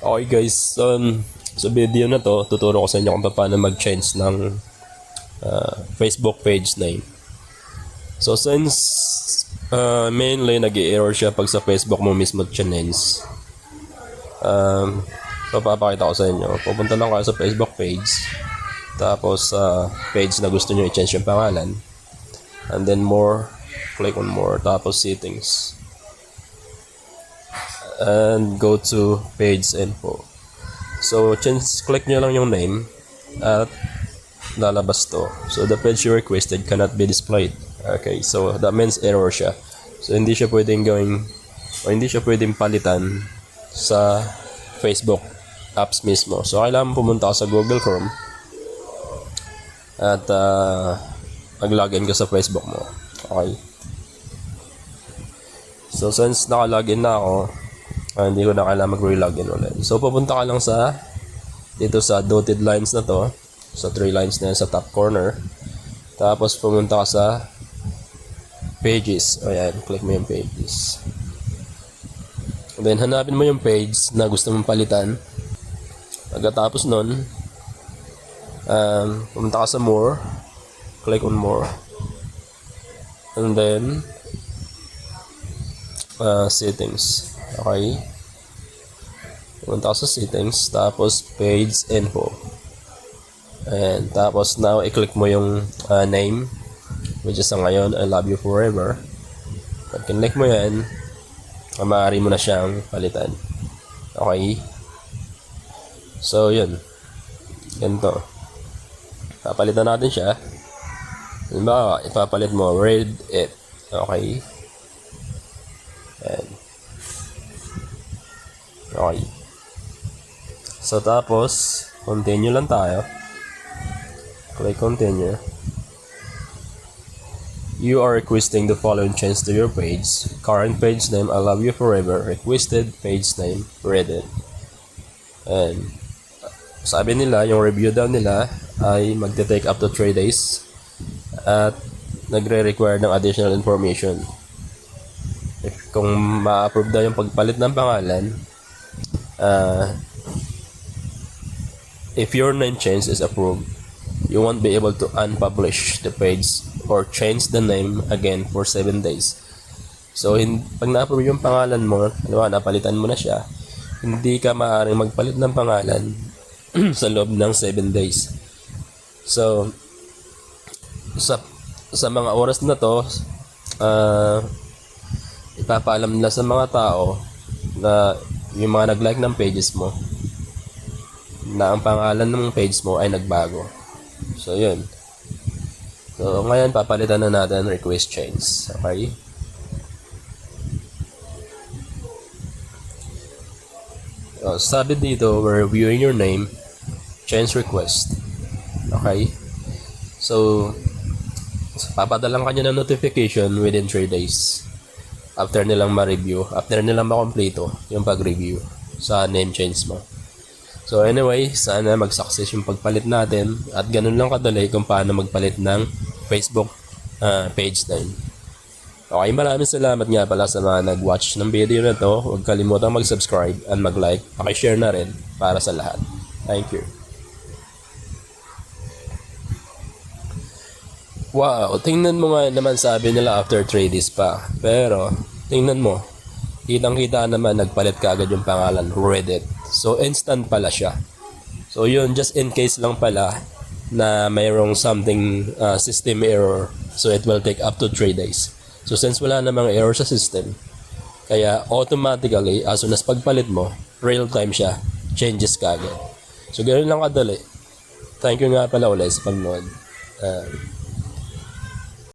Okay guys, sa video na to, tuturo ko sa inyo kung paano mag-change ng Facebook page name. So since mainly nag-i-error siya pag sa Facebook mo mismo change, papapakita ko sa inyo. Pupunta lang kayo sa Facebook page, tapos page na gusto nyo i-change yung pangalan, and then more, click on more, tapos settings, and go to page info. So click nyo lang yung name at lalabas to. So the page you requested cannot be displayed. Okay, so that means error siya. So hindi siya pwedeng palitan sa Facebook apps mismo. So kailangan pumunta ka sa Google Chrome at mag-login ka sa Facebook mo. Okay. So since naka-login na ako, hindi ko na kailangan mag-re-login ulit. So pupunta ka lang dito sa dotted lines na to, sa 3 lines na yan sa top corner. Tapos pumunta ka sa pages. Ayan, click mo yung pages. And then hanapin mo yung page na gusto mong palitan. Pagkatapos nun, pumunta ka sa more, click on more, and then settings. Okay, pumunta ka sa settings, tapos page info, and tapos now i-click mo yung name, which is ngayon I love you forever. Pag kinlik mo yan, maaari mo na siyang palitan. Okay, so yun, ganito papalitan natin siya. Halimbawa, ipapalit mo read it. Okay, and okay. So tapos continue lang tayo. Click continue. You are requesting the following change to your page. Current page name, I love you forever. Requested page name, read it. And sabi nila, yung review daw nila ay magte-take up to 3 days at nagre-require ng additional information. Kung ma-approve daw yung pagpalit ng pangalan, if your name change is approved, you won't be able to unpublish the page or change the name again for 7 days. So pag na-approve yung pangalan mo, napalitan mo na siya, hindi ka maaaring magpalit ng pangalan sa loob ng 7 days. So sa mga oras na to, ipapaalam nila sa mga tao na yung mga nag-like ng pages mo na ang pangalan ng page mo ay nagbago. So yun. So ngayon papalitan na natin request change. Okay, sabi dito, we're reviewing your name, change request. Okay, so papadalang kanya ng notification within 3 days after nilang ma-review, after nilang makompleto yung pag-review sa name change mo. So anyway, sana mag-success yung pagpalit natin at ganun lang kadali kung paano magpalit ng Facebook page name. Okay, maraming salamat nga pala sa mga nag-watch ng video na to. Huwag kalimutang mag-subscribe and mag-like, paki-share na rin para sa lahat. Thank you. Wow, tingnan mo nga naman, sabi nila after 3 days pa. Pero tingnan mo, kitang-kita naman nagpalit ka agad yung pangalan, read it. So instant pala siya. So yun, just in case lang pala na mayroong something system error, so it will take up to 3 days. So since wala namang error sa system, kaya automatically as soon as pagpalit mo, real time siya, changes ka agad. So ganoon lang kadali. Thank you nga pala ulit sa panonood.